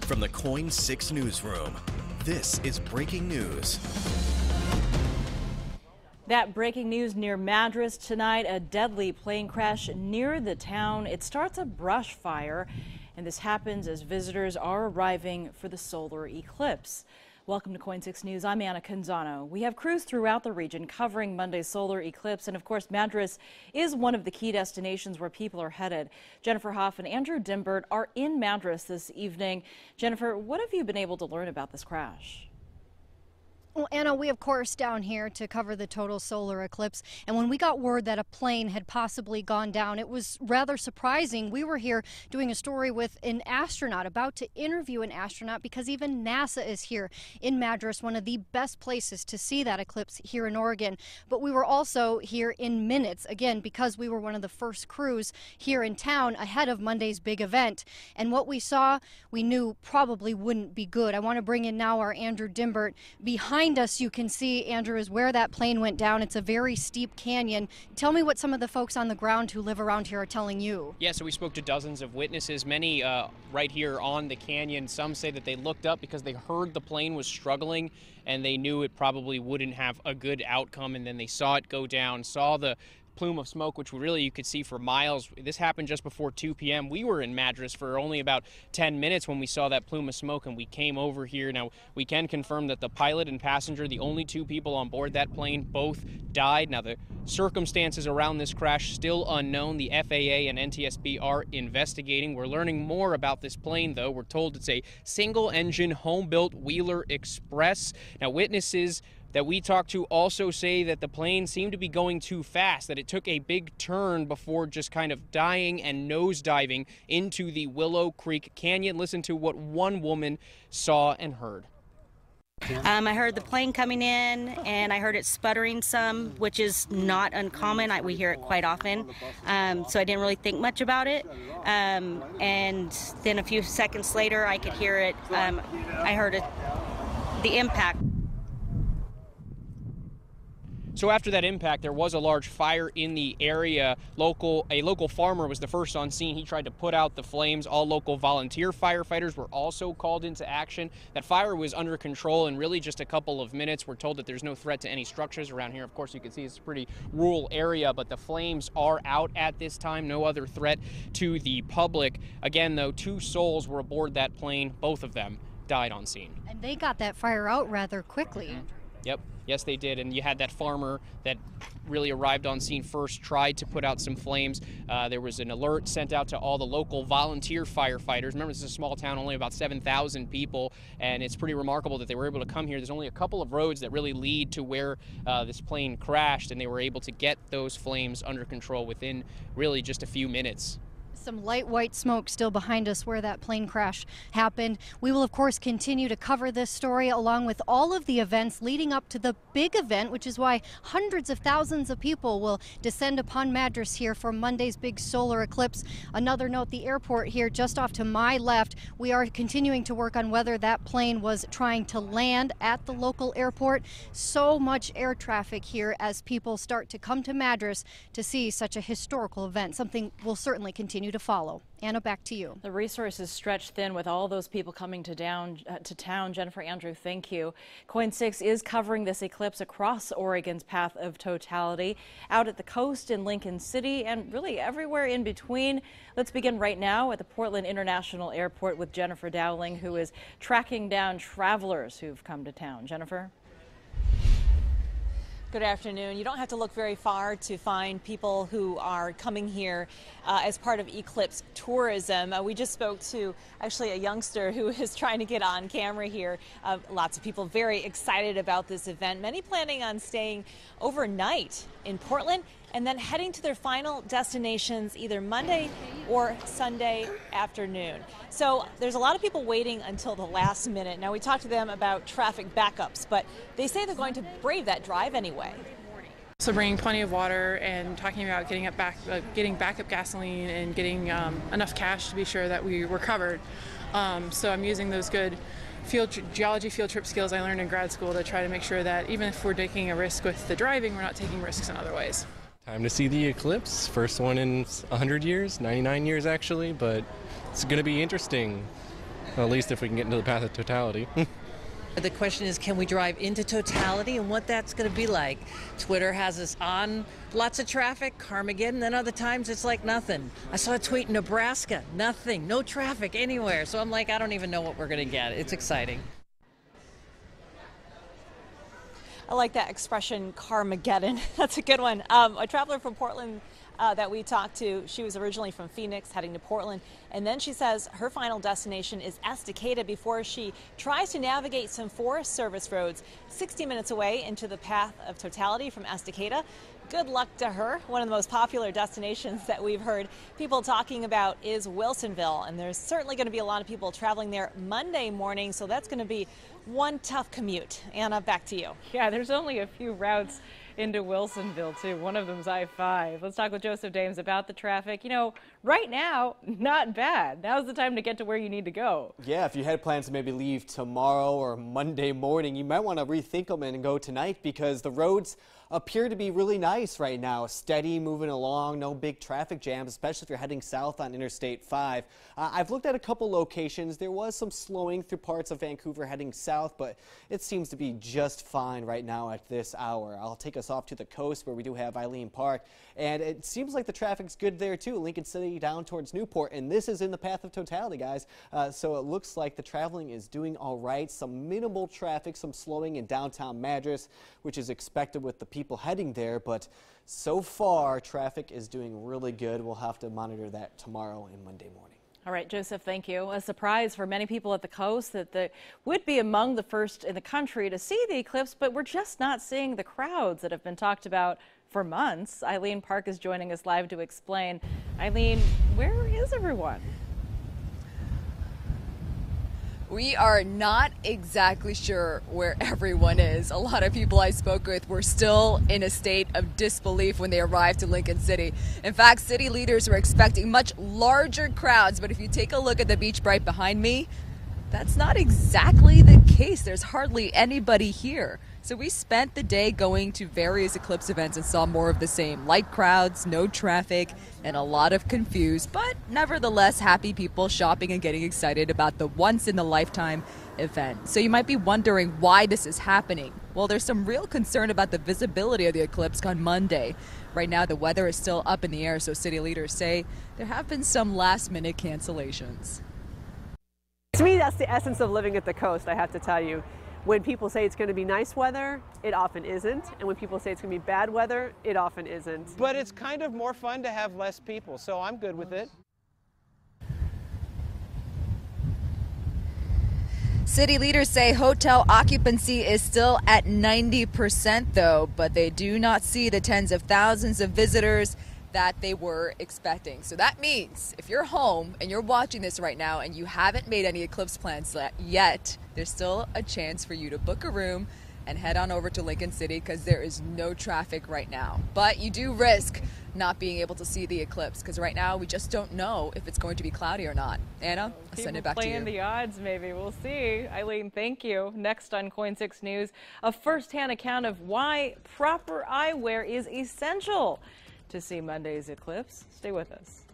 From the KOIN 6 newsroom, this is breaking news. That breaking news near Madras tonight, a deadly plane crash near the town. It starts a brush fire, and this happens as visitors are arriving for the solar eclipse. Welcome to KOIN 6 News. I'm Anna Canzano. We have crews throughout the region covering Monday's solar eclipse, and of course, Madras is one of the key destinations where people are headed. Jennifer Hoff and Andrew Dimbert are in Madras this evening. Jennifer, what have you been able to learn about this crash? Well, Anna, we of course down here to cover the total solar eclipse, and when we got word that a plane had possibly gone down, it was rather surprising. We were here doing a story with an astronaut, about to interview an astronaut, because even NASA is here in Madras, one of the best places to see that eclipse here in Oregon. But we were also here in minutes, again, because we were one of the first crews here in town ahead of Monday's big event. And what we saw, we knew probably wouldn't be good. I want to bring in now our Andrew Dimbert. Behind us, you can see, Andrew, is where that plane went down. It's a very steep canyon. Tell me what some of the folks on the ground who live around here are telling you. Yeah, so we spoke to dozens of witnesses, many right here on the canyon. Some say that they looked up because they heard the plane was struggling and they knew it probably wouldn't have a good outcome, and then they saw it go down, saw the plume of smoke, which really you could see for miles. This happened just before 2 p.m. We were in Madras for only about 10 minutes when we saw that plume of smoke, and we came over here. Now, we can confirm that the pilot and passenger, the only two people on board that plane, both died. Now, the circumstances around this crash still unknown. The FAA and NTSB are investigating. We're learning more about this plane, though. We're told it's a single-engine, home-built Wheeler Express. Now, witnesses that we talked to also say that the plane seemed to be going too fast, that it took a big turn before just kind of dying and nosediving into the Willow Creek Canyon. Listen to what one woman saw and heard. I heard the plane coming in, and I heard it sputtering some, which is not uncommon. We hear it quite often, so I didn't really think much about it. And then a few seconds later, I could hear it. I heard the impact. So after that impact, there was a large fire in the area. A local farmer was the first on scene. He tried to put out the flames. All local volunteer firefighters were also called into action. That fire was under control in really just a couple of minutes. We're told that there's no threat to any structures around here. Of course, you can see it's a pretty rural area, but the flames are out at this time. No other threat to the public. Again, though, 2 souls were aboard that plane. Both of them died on scene. And they got that fire out rather quickly. Mm-hmm. Yep. Yes, they did. And you had that farmer that really arrived on scene first, tried to put out some flames. There was an alert sent out to all the local volunteer firefighters. Remember, this is a small town, only about 7,000 people, and it's pretty remarkable that they were able to come here. There's only a couple of roads that really lead to where this plane crashed, and they were able to get those flames under control within really just a few minutes. Some light white smoke still behind us where that plane crash happened. We will, of course, continue to cover this story along with all of the events leading up to the big event, which is why hundreds of thousands of people will descend upon Madras here for Monday's big solar eclipse. Another note, the airport here just off to my left, we are continuing to work on whether that plane was trying to land at the local airport. So much air traffic here as people start to come to Madras to see such a historical event, something we'll certainly continue to follow. Anna, back to you. The resources stretched thin with all those people coming to town. Jennifer, Andrew, thank you. KOIN 6 is covering this eclipse across Oregon's path of totality, out at the coast in Lincoln City and really everywhere in between. Let's begin right now at the Portland International Airport with Jennifer Dowling, who is tracking down travelers who've come to town. Jennifer? Good afternoon. You don't have to look very far to find people who are coming here as part of eclipse tourism. We just spoke to actually a youngster who is trying to get on camera here. Lots of people very excited about this event, many planning on staying overnight in Portland and then heading to their final destinations either Monday or Sunday afternoon. So there's a lot of people waiting until the last minute. Now, we talked to them about traffic backups, but they say they're going to brave that drive anyway. So bringing plenty of water and talking about getting backup gasoline and getting enough cash to be sure that we were covered. So I'm using those good geology field trip skills I learned in grad school to try to make sure that even if we're taking a risk with the driving, we're not taking risks in other ways. Time to see the eclipse. First one in 100 years, 99 years actually, but it's going to be interesting. At least if we can get into the path of totality. The question is, can we drive into totality and what that's going to be like? Twitter has us on lots of traffic, Carmageddon, then other times it's like nothing. I saw a tweet in Nebraska, nothing, no traffic anywhere. So I'm like, I don't even know what we're going to get. It's exciting. I like that expression, Carmageddon. That's a good one. A traveler from Portland that we talked to, she was originally from Phoenix heading to Portland, and then she says her final destination is Estacada before she tries to navigate some Forest Service roads 60 minutes away into the path of totality from Estacada. Good luck to her. One of the most popular destinations that we've heard people talking about is Wilsonville, and there's certainly going to be a lot of people traveling there Monday morning, so that's going to be one tough commute. Anna, back to you. Yeah, there's only a few routes into Wilsonville, too. One of them's I-5. Let's talk with Joseph Dames about the traffic. You know, right now, not bad. Now's the time to get to where you need to go. Yeah, if you had plans to maybe leave tomorrow or Monday morning, you might want to rethink them and go tonight because the roads appear to be really nice right now. Steady, moving along, no big traffic jams, especially if you're heading south on Interstate 5. I've looked at a couple locations. There was some slowing through parts of Vancouver heading south, but it seems to be just fine right now at this hour. I'll take us off to the coast where we do have Eileen Park, and it seems like the traffic's good there too. Lincoln City down towards Newport, and this is in the path of totality, guys. So it looks like the traveling is doing all right. Some minimal traffic, some slowing in downtown Madras, which is expected with the people heading there, but so far traffic is doing really good. We'll have to monitor that tomorrow and Monday morning. All right, Joseph, thank you. A surprise for many people at the coast that they would be among the first in the country to see the eclipse, but we're just not seeing the crowds that have been talked about for months. Eileen Park is joining us live to explain. Eileen, where is everyone? We are not exactly sure where everyone is. A lot of people I spoke with were still in a state of disbelief when they arrived to Lincoln City. In fact, city leaders were expecting much larger crowds, but if you take a look at the beach right behind me, that's not exactly the case. There's hardly anybody here. So we spent the day going to various eclipse events and saw more of the same. Light crowds, no traffic, and a lot of confused, but nevertheless happy people shopping and getting excited about the once-in-a-lifetime event. So you might be wondering why this is happening. Well, there's some real concern about the visibility of the eclipse on Monday. Right now, the weather is still up in the air, so city leaders say there have been some last-minute cancellations. To me, that's the essence of living at the coast, I have to tell you. When people say it's going to be nice weather, it often isn't. And when people say it's going to be bad weather, it often isn't. But it's kind of more fun to have less people, so I'm good with it. City leaders say hotel occupancy is still at 90% though, but they do not see the tens of thousands of visitors that they were expecting. So that means if you're home and you're watching this right now and you haven't made any eclipse plans yet, there's still a chance for you to book a room and head on over to Lincoln City because there is no traffic right now. But you do risk not being able to see the eclipse because right now we just don't know if it's going to be cloudy or not. Anna, I'll send it back to you. Playing the odds, maybe. We'll see. Eileen, thank you. Next on KOIN 6 News, a first-hand account of why proper eyewear is essential to see Monday's eclipse. Stay with us.